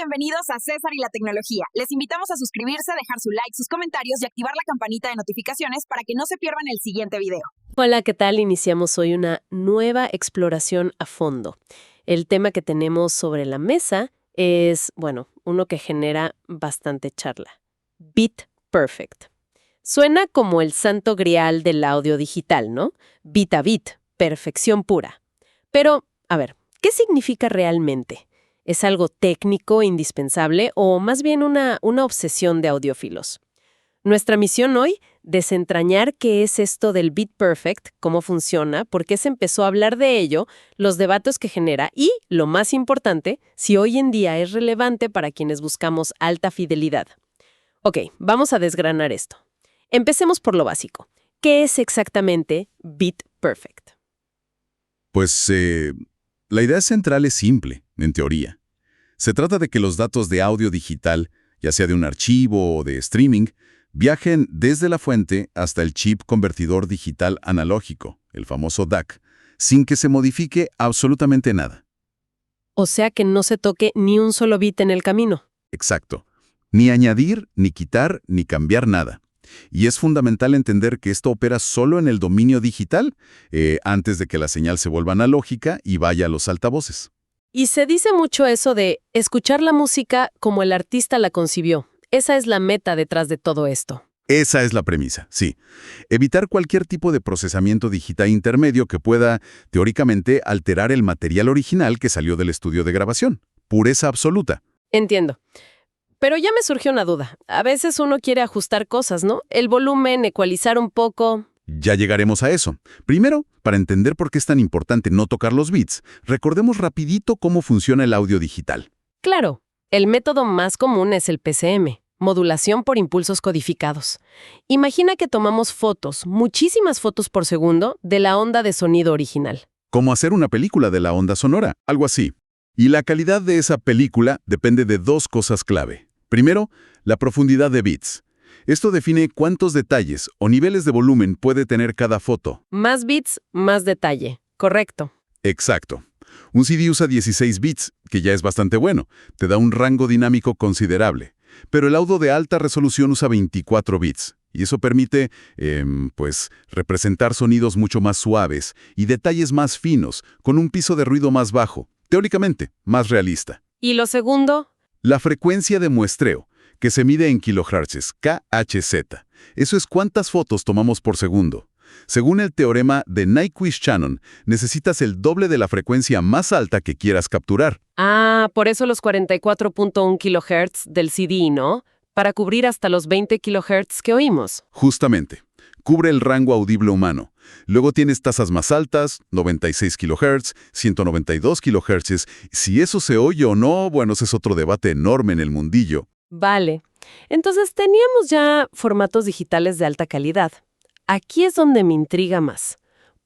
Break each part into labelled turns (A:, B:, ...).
A: bienvenidos a César y la Tecnología. Les invitamos a suscribirse, dejar su like, sus comentarios y activar la campanita de notificaciones para que no se pierdan el siguiente video.
B: Hola, ¿qué tal? Iniciamos hoy una nueva exploración a fondo. El tema que tenemos sobre la mesa es, uno que genera bastante charla. Beat Perfect. Suena como el santo grial del audio digital, ¿no? Bit a bit, perfección pura. Pero, a ver, ¿qué significa realmente? ¿Es algo técnico, indispensable o más bien una obsesión de audiófilos? Nuestra misión hoy, desentrañar qué es esto del Beat Perfect, cómo funciona, por qué se empezó a hablar de ello, los debates que genera y, lo más importante, si hoy en día es relevante para quienes buscamos alta fidelidad. Ok, vamos a desgranar esto. Empecemos por lo básico. ¿Qué es exactamente Beat Perfect?
C: Pues la idea central es simple, en teoría. Se trata de que los datos de audio digital, ya sea de un archivo o de streaming, viajen desde la fuente hasta el chip convertidor digital analógico, el famoso DAC, sin que se modifique absolutamente nada.
B: O sea que no se toque ni un solo bit en el camino.
C: Exacto. Ni añadir, ni quitar, ni cambiar nada. Y es fundamental entender que esto opera solo en el dominio digital, antes de que la señal se vuelva analógica y vaya a los altavoces.
B: Y se dice mucho eso de escuchar la música como el artista la concibió. Esa es la meta detrás de todo esto.
C: Esa es la premisa, sí. Evitar cualquier tipo de procesamiento digital intermedio que pueda, teóricamente, alterar el material original que salió del estudio de grabación. Pureza absoluta.
B: Entiendo. Pero ya me surgió una duda. A veces uno quiere ajustar cosas, ¿no? El volumen, ecualizar un poco.
C: Ya llegaremos a eso. Primero, para entender por qué es tan importante no tocar los bits, recordemos rapidito cómo funciona el audio digital.
B: Claro, el método más común es el PCM, modulación por impulsos codificados. Imagina que tomamos fotos, muchísimas fotos por segundo, de la onda de sonido original.
C: Como hacer una película de la onda sonora, algo así. Y la calidad de esa película depende de dos cosas clave. Primero, la profundidad de bits. Esto define cuántos detalles o niveles de volumen puede tener cada foto.
B: Más bits, más detalle. Correcto.
C: Exacto. Un CD usa 16 bits, que ya es bastante bueno. Te da un rango dinámico considerable. Pero el audio de alta resolución usa 24 bits. Y eso permite, representar sonidos mucho más suaves y detalles más finos, con un piso de ruido más bajo. Teóricamente, más realista.
B: ¿Y lo segundo?
C: La frecuencia de muestreo, que se mide en kilohertz, KHz. Eso es cuántas fotos tomamos por segundo. Según el teorema de Nyquist-Shannon, necesitas el doble de la frecuencia más alta que quieras capturar.
B: Ah, por eso los 44.1 kHz del CD, ¿no? Para cubrir hasta los 20 kHz que oímos.
C: Justamente. Cubre el rango audible humano. Luego tienes tasas más altas, 96 kHz, 192 kHz. Si eso se oye o no, ese es otro debate enorme en el mundillo.
B: Vale. Entonces teníamos ya formatos digitales de alta calidad. Aquí es donde me intriga más.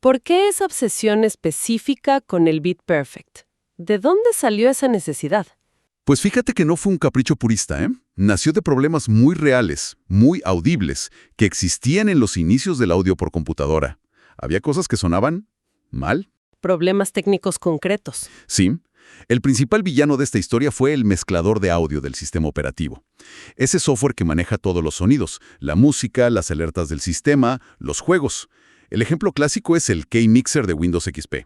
B: ¿Por qué esa obsesión específica con el Beat Perfect? ¿De dónde salió esa necesidad?
C: Pues fíjate que no fue un capricho purista, ¿eh? Nació de problemas muy reales, muy audibles, que existían en los inicios del audio por computadora. Había cosas que sonaban mal.
B: Problemas técnicos concretos.
C: Sí. El principal villano de esta historia fue el mezclador de audio del sistema operativo. Ese software que maneja todos los sonidos, la música, las alertas del sistema, los juegos. El ejemplo clásico es el K-Mixer de Windows XP.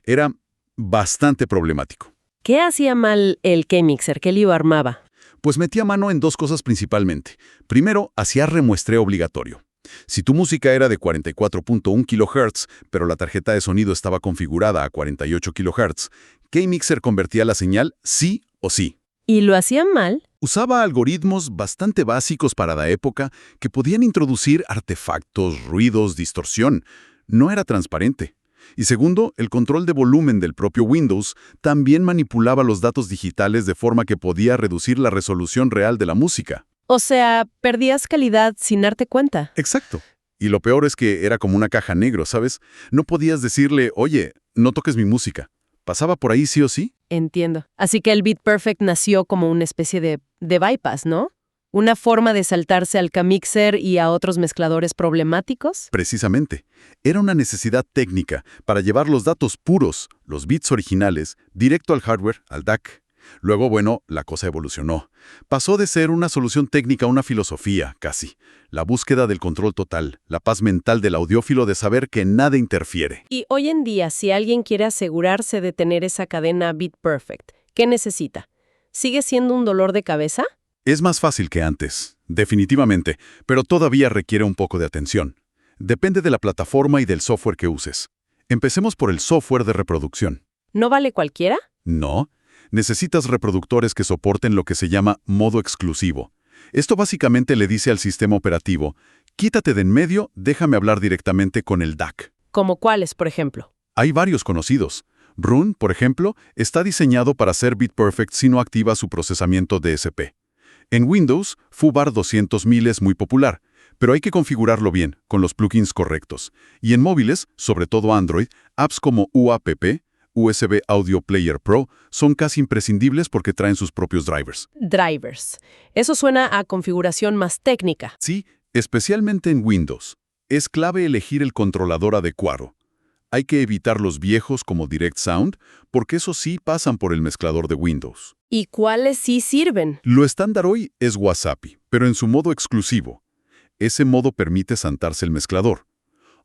C: Era bastante problemático.
B: ¿Qué hacía mal el K-Mixer? ¿Qué lío armaba?
C: Pues metía mano en dos cosas principalmente. Primero, hacía remuestreo obligatorio. Si tu música era de 44.1 kHz, pero la tarjeta de sonido estaba configurada a 48 kHz, K-Mixer convertía la señal sí o sí.
B: ¿Y lo hacían mal?
C: Usaba algoritmos bastante básicos para la época que podían introducir artefactos, ruidos, distorsión. No era transparente. Y segundo, el control de volumen del propio Windows también manipulaba los datos digitales de forma que podía reducir la resolución real de la música.
B: O sea, perdías calidad sin darte cuenta.
C: Exacto. Y lo peor es que era como una caja negra, ¿sabes? No podías decirle, oye, no toques mi música. ¿Pasaba por ahí sí o sí?
B: Entiendo. Así que el Beat Perfect nació como una especie de bypass, ¿no? ¿Una forma de saltarse al K-Mixer y a otros mezcladores problemáticos?
C: Precisamente. Era una necesidad técnica para llevar los datos puros, los bits originales, directo al hardware, al DAC. Luego, bueno, la cosa evolucionó. Pasó de ser una solución técnica a una filosofía, casi. La búsqueda del control total, la paz mental del audiófilo de saber que nada interfiere.
B: Y hoy en día, si alguien quiere asegurarse de tener esa cadena Beat Perfect, ¿qué necesita? ¿Sigue siendo un dolor de cabeza?
C: Es más fácil que antes, definitivamente, pero todavía requiere un poco de atención. Depende de la plataforma y del software que uses. Empecemos por el software de reproducción.
B: ¿No vale cualquiera?
C: No. Necesitas reproductores que soporten lo que se llama modo exclusivo. Esto básicamente le dice al sistema operativo, quítate de en medio, déjame hablar directamente con el DAC.
B: ¿Como cuáles, por ejemplo?
C: Hay varios conocidos. Roon, por ejemplo, está diseñado para ser BitPerfect si no activa su procesamiento DSP. En Windows, FUBAR 200.000 es muy popular, pero hay que configurarlo bien, con los plugins correctos. Y en móviles, sobre todo Android, apps como UAPP, USB Audio Player Pro, son casi imprescindibles porque traen sus propios drivers.
B: Drivers. Eso suena a configuración más técnica.
C: Sí, especialmente en Windows. Es clave elegir el controlador adecuado. Hay que evitar los viejos como Direct Sound, porque esos sí pasan por el mezclador de Windows.
B: ¿Y cuáles sí sirven?
C: Lo estándar hoy es Wasapi, pero en su modo exclusivo. Ese modo permite saltarse el mezclador.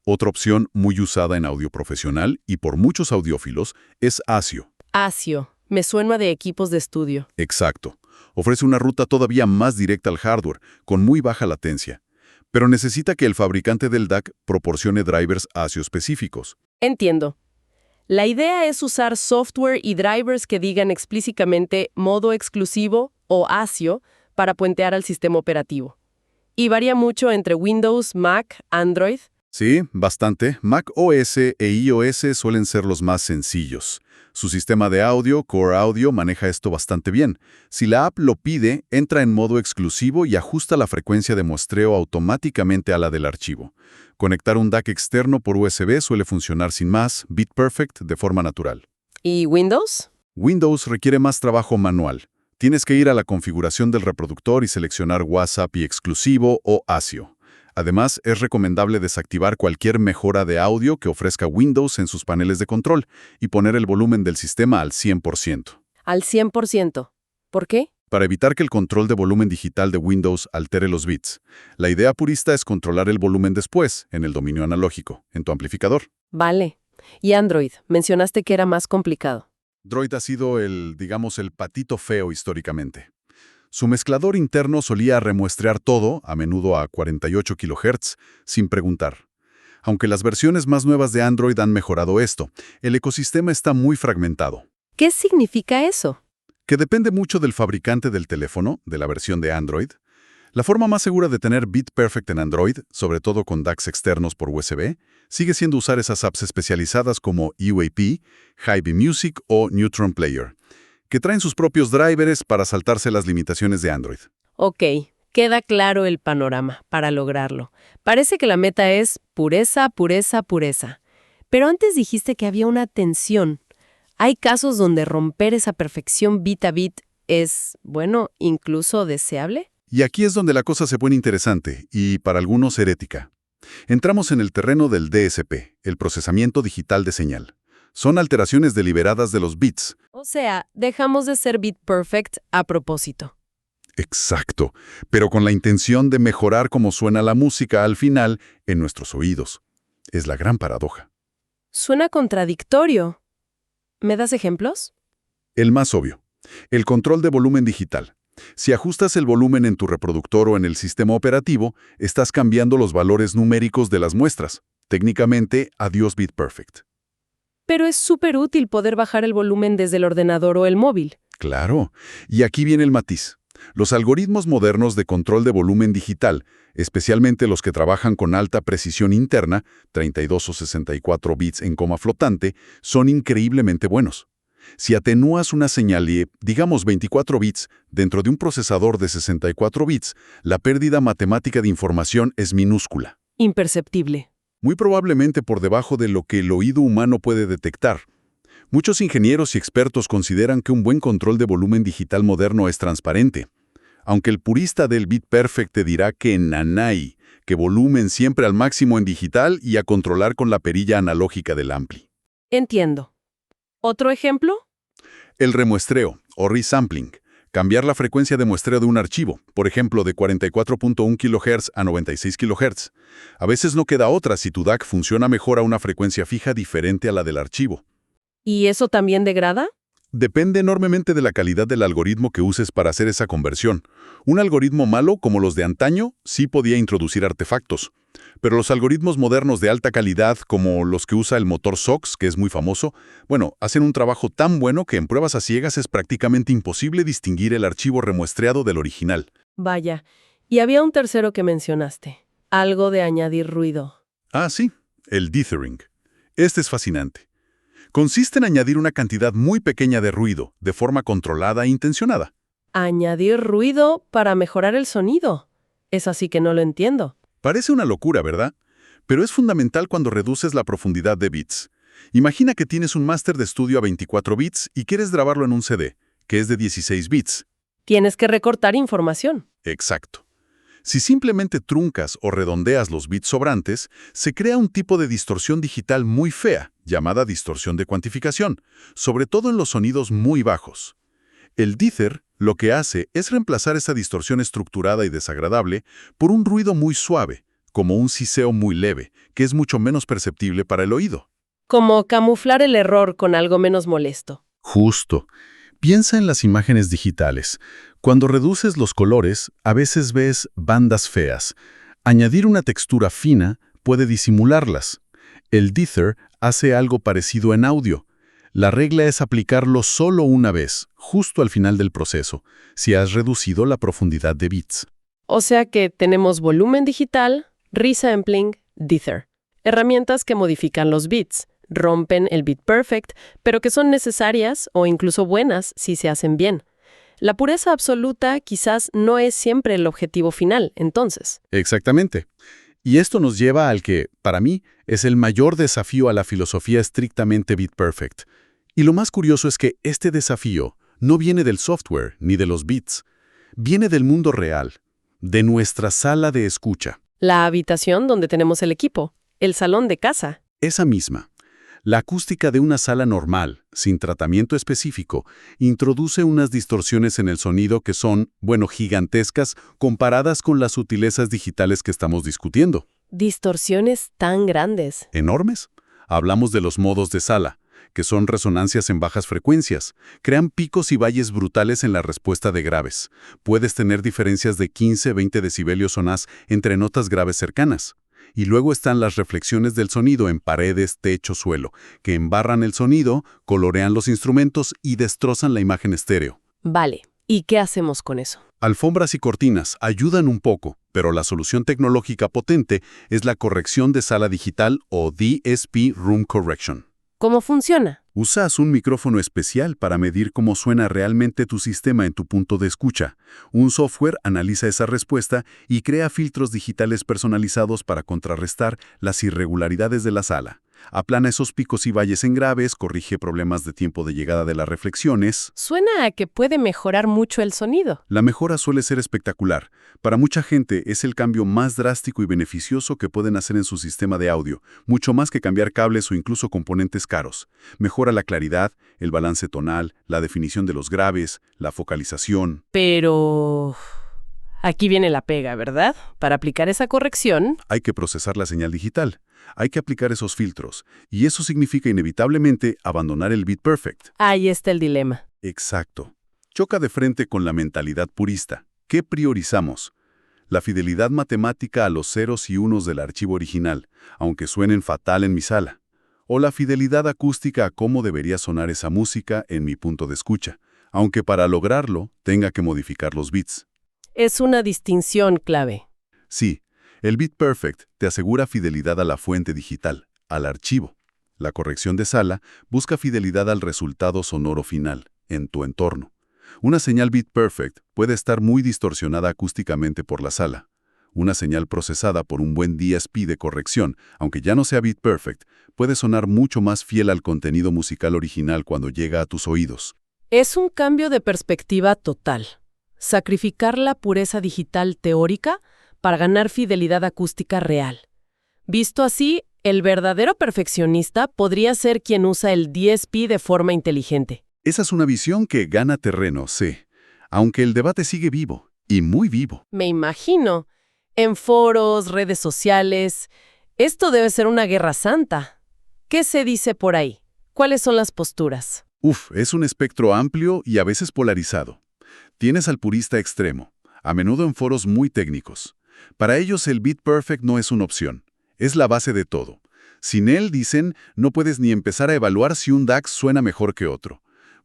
C: Otra opción muy usada en audio profesional y por muchos audiófilos es ASIO.
B: ASIO. Me suena de equipos de estudio.
C: Exacto. Ofrece una ruta todavía más directa al hardware, con muy baja latencia. Pero necesita que el fabricante del DAC proporcione drivers ASIO específicos.
B: Entiendo. La idea es usar software y drivers que digan explícitamente modo exclusivo o ASIO para puentear al sistema operativo. Y varía mucho entre Windows, Mac, Android.
C: Sí, bastante. Mac OS e iOS suelen ser los más sencillos. Su sistema de audio, Core Audio, maneja esto bastante bien. Si la app lo pide, entra en modo exclusivo y ajusta la frecuencia de muestreo automáticamente a la del archivo. Conectar un DAC externo por USB suele funcionar sin más, BitPerfect, de forma natural.
B: ¿Y Windows?
C: Windows requiere más trabajo manual. Tienes que ir a la configuración del reproductor y seleccionar Wasapi exclusivo o ASIO. Además, es recomendable desactivar cualquier mejora de audio que ofrezca Windows en sus paneles de control y poner el volumen del sistema al 100%.
B: Al 100%. ¿Por qué?
C: Para evitar que el control de volumen digital de Windows altere los bits. La idea purista es controlar el volumen después, en el dominio analógico, en tu amplificador.
B: Vale. ¿Y Android? Mencionaste que era más complicado.
C: Droid ha sido el patito feo históricamente. Su mezclador interno solía remuestrear todo, a menudo a 48 kHz, sin preguntar. Aunque las versiones más nuevas de Android han mejorado esto, el ecosistema está muy fragmentado.
B: ¿Qué significa eso?
C: Que depende mucho del fabricante del teléfono, de la versión de Android. La forma más segura de tener BitPerfect en Android, sobre todo con DACs externos por USB, sigue siendo usar esas apps especializadas como UAP, Hy-Vee Music o Neutron Player, que traen sus propios drivers para saltarse las limitaciones de Android.
B: Ok, queda claro el panorama para lograrlo. Parece que la meta es pureza, pureza, pureza. Pero antes dijiste que había una tensión. ¿Hay casos donde romper esa perfección bit a bit es, incluso deseable?
C: Y aquí es donde la cosa se pone interesante y, para algunos, herética. Entramos en el terreno del DSP, el procesamiento digital de señal. Son alteraciones deliberadas de los bits.
B: O sea, dejamos de ser BitPerfect a propósito.
C: Exacto, pero con la intención de mejorar cómo suena la música al final en nuestros oídos. Es la gran paradoja.
B: Suena contradictorio. ¿Me das ejemplos?
C: El más obvio, el control de volumen digital. Si ajustas el volumen en tu reproductor o en el sistema operativo, estás cambiando los valores numéricos de las muestras. Técnicamente, adiós BitPerfect.
B: Pero es súper útil poder bajar el volumen desde el ordenador o el móvil.
C: Claro, y aquí viene el matiz. Los algoritmos modernos de control de volumen digital, especialmente los que trabajan con alta precisión interna, 32 o 64 bits en coma flotante, son increíblemente buenos. Si atenúas una señal y, digamos, 24 bits dentro de un procesador de 64 bits, la pérdida matemática de información es minúscula.
B: Imperceptible.
C: Muy probablemente por debajo de lo que el oído humano puede detectar. Muchos ingenieros y expertos consideran que un buen control de volumen digital moderno es transparente. Aunque el purista del BitPerfect te dirá que nanay, que volumen siempre al máximo en digital y a controlar con la perilla analógica del ampli.
B: Entiendo. ¿Otro ejemplo?
C: El remuestreo, o resampling. Cambiar la frecuencia de muestreo de un archivo, por ejemplo, de 44.1 kHz a 96 kHz. A veces no queda otra si tu DAC funciona mejor a una frecuencia fija diferente a la del archivo.
B: ¿Y eso también degrada?
C: Depende enormemente de la calidad del algoritmo que uses para hacer esa conversión. Un algoritmo malo, como los de antaño, sí podía introducir artefactos. Pero los algoritmos modernos de alta calidad, como los que usa el motor SOX, que es muy famoso, hacen un trabajo tan bueno que en pruebas a ciegas es prácticamente imposible distinguir el archivo remuestreado del original.
B: Vaya. Y había un tercero que mencionaste. Algo de añadir ruido.
C: Ah, sí, el dithering. Este es fascinante. Consiste en añadir una cantidad muy pequeña de ruido, de forma controlada e intencionada.
B: Añadir ruido para mejorar el sonido. Es así que no lo entiendo.
C: Parece una locura, ¿verdad? Pero es fundamental cuando reduces la profundidad de bits. Imagina que tienes un máster de estudio a 24 bits y quieres grabarlo en un CD, que es de 16 bits.
B: Tienes que recortar información.
C: Exacto. Si simplemente truncas o redondeas los bits sobrantes, se crea un tipo de distorsión digital muy fea, llamada distorsión de cuantificación, sobre todo en los sonidos muy bajos. El dither lo que hace es reemplazar esa distorsión estructurada y desagradable por un ruido muy suave, como un siseo muy leve, que es mucho menos perceptible para el oído.
B: Como camuflar el error con algo menos molesto.
C: Justo. Piensa en las imágenes digitales. Cuando reduces los colores, a veces ves bandas feas. Añadir una textura fina puede disimularlas. El dither hace algo parecido en audio. La regla es aplicarlo solo una vez, justo al final del proceso, si has reducido la profundidad de bits.
B: O sea que tenemos volumen digital, resampling, dither. Herramientas que modifican los bits, rompen el bit perfect, pero que son necesarias o incluso buenas si se hacen bien. La pureza absoluta quizás no es siempre el objetivo final, entonces.
C: Exactamente. Y esto nos lleva al que, para mí, es el mayor desafío a la filosofía estrictamente bit perfect. Y lo más curioso es que este desafío no viene del software ni de los bits. Viene del mundo real, de nuestra sala de escucha.
B: La habitación donde tenemos el equipo, el salón de casa.
C: Esa misma. La acústica de una sala normal, sin tratamiento específico, introduce unas distorsiones en el sonido que son, gigantescas comparadas con las sutilezas digitales que estamos discutiendo.
B: Distorsiones tan grandes.
C: ¿Enormes? Hablamos de los modos de sala, que son resonancias en bajas frecuencias. Crean picos y valles brutales en la respuesta de graves. Puedes tener diferencias de 15-20 decibelios o más entre notas graves cercanas. Y luego están las reflexiones del sonido en paredes, techo, suelo, que embarran el sonido, colorean los instrumentos y destrozan la imagen estéreo.
B: Vale, ¿y qué hacemos con eso?
C: Alfombras y cortinas ayudan un poco, pero la solución tecnológica potente es la corrección de sala digital o DSP Room Correction.
B: ¿Cómo funciona?
C: Usas un micrófono especial para medir cómo suena realmente tu sistema en tu punto de escucha. Un software analiza esa respuesta y crea filtros digitales personalizados para contrarrestar las irregularidades de la sala. Aplana esos picos y valles en graves, corrige problemas de tiempo de llegada de las reflexiones.
B: Suena a que puede mejorar mucho el sonido.
C: La mejora suele ser espectacular. Para mucha gente es el cambio más drástico y beneficioso que pueden hacer en su sistema de audio, mucho más que cambiar cables o incluso componentes caros. Mejora la claridad, el balance tonal, la definición de los graves, la focalización.
B: Pero aquí viene la pega, ¿verdad? Para aplicar esa corrección,
C: Hay que procesar la señal digital. Hay que aplicar esos filtros. Y eso significa inevitablemente abandonar el bit perfect.
B: ahí está el dilema.
C: Exacto. Choca de frente con la mentalidad purista. ¿Qué priorizamos? La fidelidad matemática a los ceros y unos del archivo original, aunque suenen fatal en mi sala. O la fidelidad acústica a cómo debería sonar esa música en mi punto de escucha, aunque para lograrlo tenga que modificar los bits.
B: Es una distinción clave.
C: Sí, el bit perfect te asegura fidelidad a la fuente digital, al archivo. La corrección de sala busca fidelidad al resultado sonoro final, en tu entorno. Una señal bit perfect puede estar muy distorsionada acústicamente por la sala. Una señal procesada por un buen DSP de corrección, aunque ya no sea bit perfect, puede sonar mucho más fiel al contenido musical original cuando llega a tus oídos.
B: Es un cambio de perspectiva total. Sacrificar la pureza digital teórica para ganar fidelidad acústica real. Visto así, el verdadero perfeccionista podría ser quien usa el DSP de forma inteligente.
C: Esa es una visión que gana terreno, sí, aunque el debate sigue vivo, y muy vivo.
B: Me imagino. En foros, redes sociales. Esto debe ser una guerra santa. ¿Qué se dice por ahí? ¿Cuáles son las posturas?
C: Es un espectro amplio y a veces polarizado. Tienes al purista extremo, a menudo en foros muy técnicos. Para ellos el Beat Perfect no es una opción, es la base de todo. Sin él, dicen, no puedes ni empezar a evaluar si un DAC suena mejor que otro.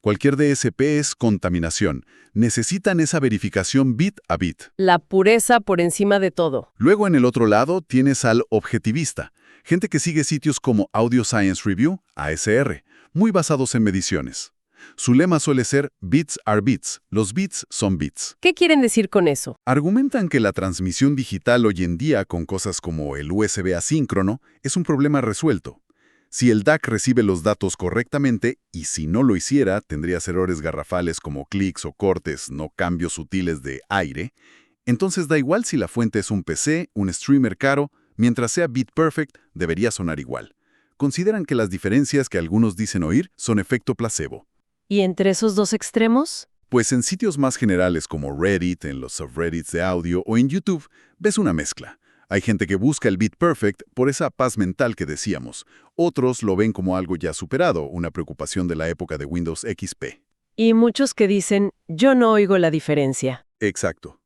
C: Cualquier DSP es contaminación. Necesitan esa verificación bit a bit.
B: La pureza por encima de todo.
C: Luego, en el otro lado, tienes al objetivista, gente que sigue sitios como Audio Science Review, ASR, muy basados en mediciones. Su lema suele ser bits are bits, los bits son bits.
B: ¿Qué quieren decir con eso?
C: Argumentan que la transmisión digital hoy en día con cosas como el USB asíncrono es un problema resuelto. Si el DAC recibe los datos correctamente, y si no lo hiciera, tendrías errores garrafales como clics o cortes, no cambios sutiles de aire, entonces da igual si la fuente es un PC, un streamer caro, mientras sea bit perfect, debería sonar igual. Consideran que las diferencias que algunos dicen oír son efecto placebo.
B: ¿Y entre esos dos extremos?
C: Pues en sitios más generales como Reddit, en los subreddits de audio o en YouTube, ves una mezcla. Hay gente que busca el Beat Perfect por esa paz mental que decíamos. Otros lo ven como algo ya superado, una preocupación de la época de Windows XP.
B: Y muchos que dicen, yo no oigo la diferencia.
C: Exacto.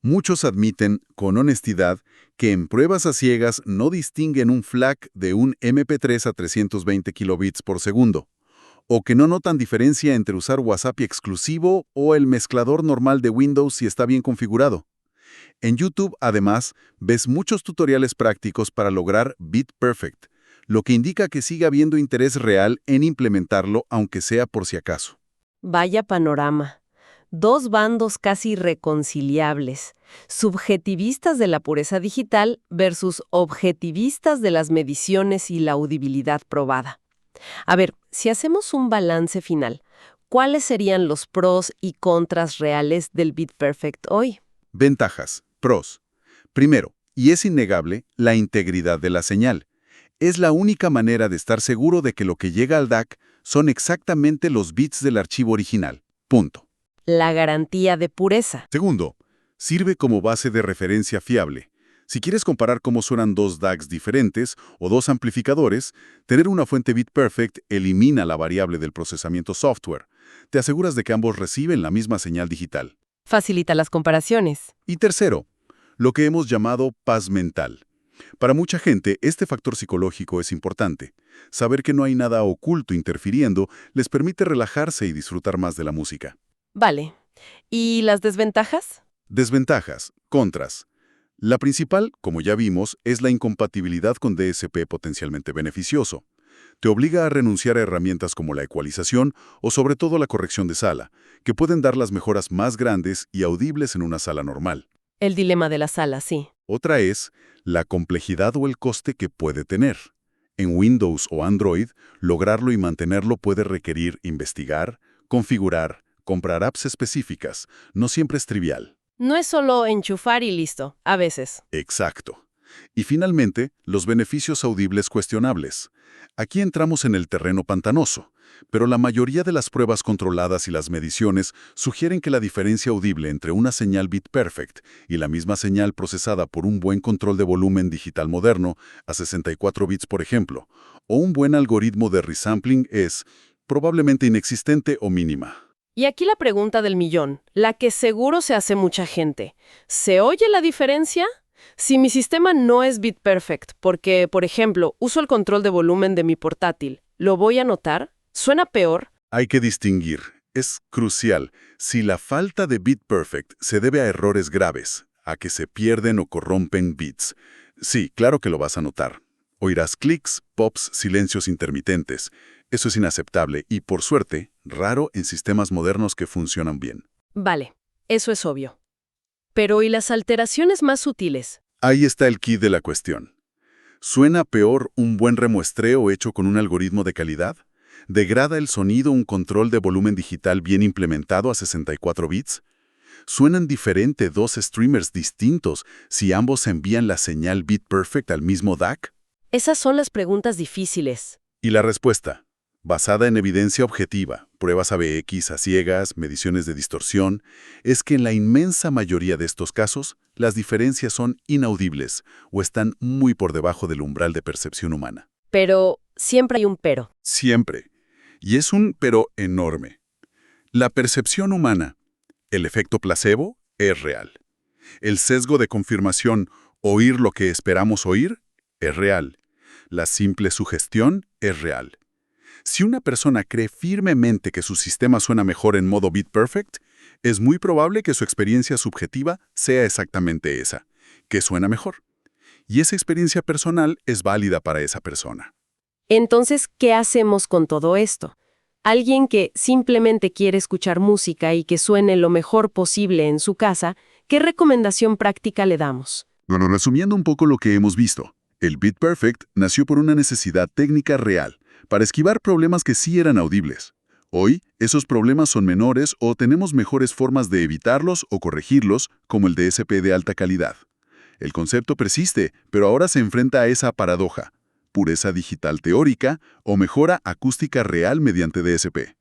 C: Muchos admiten, con honestidad, que en pruebas a ciegas no distinguen un FLAC de un MP3 a 320 kilobits por segundo, o que no notan diferencia entre usar WhatsApp exclusivo o el mezclador normal de Windows si está bien configurado. En YouTube, además, ves muchos tutoriales prácticos para lograr Beat Perfect, lo que indica que sigue habiendo interés real en implementarlo, aunque sea por si acaso.
B: Vaya panorama. Dos bandos casi irreconciliables. Subjetivistas de la pureza digital versus objetivistas de las mediciones y la audibilidad probada. A ver, si hacemos un balance final, ¿cuáles serían los pros y contras reales del Beat Perfect hoy?
C: Ventajas. Pros. Primero, y es innegable, la integridad de la señal. Es la única manera de estar seguro de que lo que llega al DAC son exactamente los bits del archivo original. Punto.
B: La garantía de pureza.
C: Segundo, sirve como base de referencia fiable. Si quieres comparar cómo suenan dos DACs diferentes o dos amplificadores, tener una fuente Beat Perfect elimina la variable del procesamiento software. Te aseguras de que ambos reciben la misma señal digital.
B: Facilita las comparaciones.
C: Y tercero, lo que hemos llamado paz mental. Para mucha gente, este factor psicológico es importante. Saber que no hay nada oculto interfiriendo les permite relajarse y disfrutar más de la música.
B: Vale. ¿Y las desventajas?
C: Desventajas, contras. La principal, como ya vimos, es la incompatibilidad con DSP potencialmente beneficioso. Te obliga a renunciar a herramientas como la ecualización o sobre todo la corrección de sala, que pueden dar las mejoras más grandes y audibles en una sala normal.
B: El dilema de la sala, sí.
C: Otra es la complejidad o el coste que puede tener. En Windows o Android, lograrlo y mantenerlo puede requerir investigar, configurar, comprar apps específicas. No siempre es trivial.
B: No es solo enchufar y listo, a veces.
C: Exacto. Y finalmente, los beneficios audibles cuestionables. Aquí entramos en el terreno pantanoso, pero la mayoría de las pruebas controladas y las mediciones sugieren que la diferencia audible entre una señal Beat Perfect y la misma señal procesada por un buen control de volumen digital moderno, a 64 bits por ejemplo, o un buen algoritmo de resampling es probablemente inexistente o mínima.
B: Y aquí la pregunta del millón, la que seguro se hace mucha gente. ¿Se oye la diferencia? Si mi sistema no es Beat Perfect, porque, por ejemplo, uso el control de volumen de mi portátil, ¿lo voy a notar? ¿Suena peor?
C: Hay que distinguir. Es crucial. Si la falta de Beat Perfect se debe a errores graves, a que se pierden o corrompen bits, sí, claro que lo vas a notar. Oirás clics, pops, silencios intermitentes. Eso es inaceptable y, por suerte, raro en sistemas modernos que funcionan bien.
B: Vale, eso es obvio. Pero ¿y las alteraciones más sutiles?
C: Ahí está el key de la cuestión. ¿Suena peor un buen remuestreo hecho con un algoritmo de calidad? ¿Degrada el sonido un control de volumen digital bien implementado a 64 bits? ¿Suenan diferente dos streamers distintos si ambos envían la señal Beat Perfect al mismo DAC?
B: Esas son las preguntas difíciles.
C: Y la respuesta, basada en evidencia objetiva, pruebas ABX a ciegas, mediciones de distorsión, es que en la inmensa mayoría de estos casos, las diferencias son inaudibles o están muy por debajo del umbral de percepción humana.
B: Pero siempre hay un pero.
C: Siempre. Y es un pero enorme. La percepción humana, el efecto placebo, es real. El sesgo de confirmación, oír lo que esperamos oír, es real. La simple sugestión es real. Si una persona cree firmemente que su sistema suena mejor en modo Beat Perfect, es muy probable que su experiencia subjetiva sea exactamente esa, que suena mejor. Y esa experiencia personal es válida para esa persona.
B: Entonces, ¿qué hacemos con todo esto? Alguien que simplemente quiere escuchar música y que suene lo mejor posible en su casa, ¿qué recomendación práctica le damos?
C: Bueno, resumiendo un poco lo que hemos visto, el Beat Perfect nació por una necesidad técnica real, para esquivar problemas que sí eran audibles. Hoy, esos problemas son menores o tenemos mejores formas de evitarlos o corregirlos, como el DSP de alta calidad. El concepto persiste, pero ahora se enfrenta a esa paradoja: pureza digital teórica o mejora acústica real mediante DSP.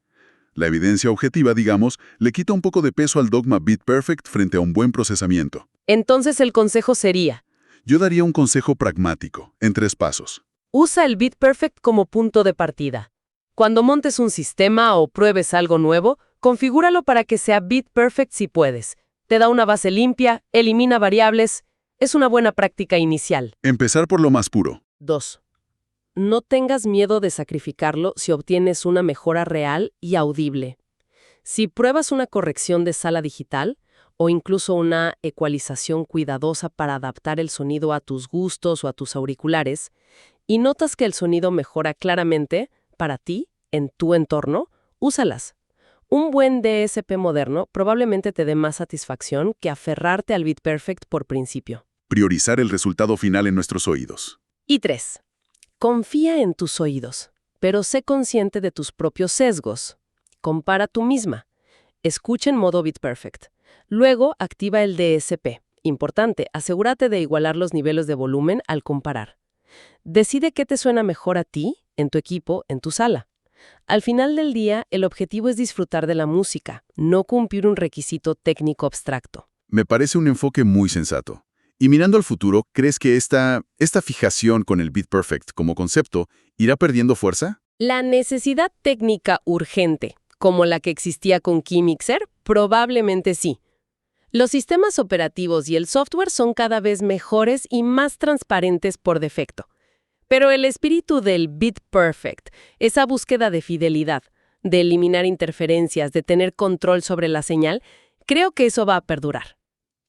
C: La evidencia objetiva, digamos, le quita un poco de peso al dogma Beat Perfect frente a un buen procesamiento.
B: Entonces el consejo sería:
C: Yo daría un consejo pragmático, en 3 pasos.
B: usa el Beat Perfect como punto de partida. Cuando montes un sistema o pruebes algo nuevo, configúralo para que sea Beat Perfect si puedes. Te da una base limpia, elimina variables. Es una buena práctica inicial.
C: Empezar por lo más puro.
B: 2. No tengas miedo de sacrificarlo si obtienes una mejora real y audible. Si pruebas una corrección de sala digital o incluso una ecualización cuidadosa para adaptar el sonido a tus gustos o a tus auriculares, y notas que el sonido mejora claramente para ti, en tu entorno, úsalas. Un buen DSP moderno probablemente te dé más satisfacción que aferrarte al Beat Perfect por principio.
C: Priorizar el resultado final en nuestros oídos.
B: Y 3. Confía en tus oídos, pero sé consciente de tus propios sesgos. Compara tú misma. Escucha en modo Beat Perfect. Luego activa el DSP. Importante, asegúrate de igualar los niveles de volumen al comparar. Decide qué te suena mejor a ti, en tu equipo, en tu sala. Al final del día, el objetivo es disfrutar de la música, no cumplir un requisito técnico abstracto.
C: Me parece un enfoque muy sensato. Y mirando al futuro, ¿crees que esta fijación con el Beat Perfect como concepto irá perdiendo fuerza?
B: La necesidad técnica urgente, como la que existía con KeyMixer, probablemente sí. Los sistemas operativos y el software son cada vez mejores y más transparentes por defecto. Pero el espíritu del Beat Perfect, esa búsqueda de fidelidad, de eliminar interferencias, de tener control sobre la señal, creo que eso va a perdurar.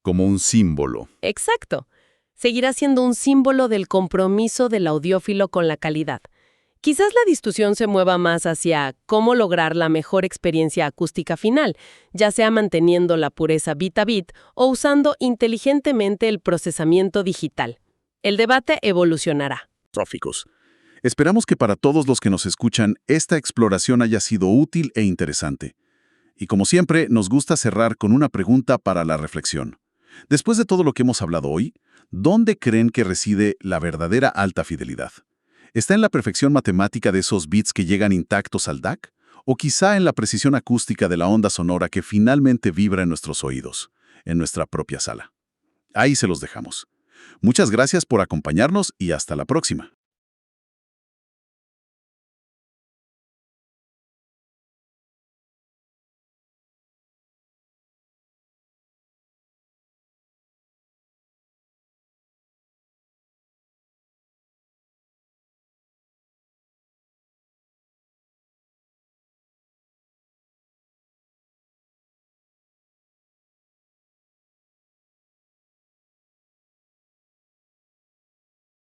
C: Como un símbolo.
B: Exacto. Seguirá siendo un símbolo del compromiso del audiófilo con la calidad. Quizás la discusión se mueva más hacia cómo lograr la mejor experiencia acústica final, ya sea manteniendo la pureza bit a bit o usando inteligentemente el procesamiento digital. El debate evolucionará.
C: Esperamos que para todos los que nos escuchan, esta exploración haya sido útil e interesante. Y como siempre, nos gusta cerrar con una pregunta para la reflexión. Después de todo lo que hemos hablado hoy, ¿dónde creen que reside la verdadera alta fidelidad? ¿Está en la perfección matemática de esos bits que llegan intactos al DAC? ¿O quizá en la precisión acústica de la onda sonora que finalmente vibra en nuestros oídos, en nuestra propia sala? Ahí se los dejamos. Muchas gracias por acompañarnos y hasta la próxima.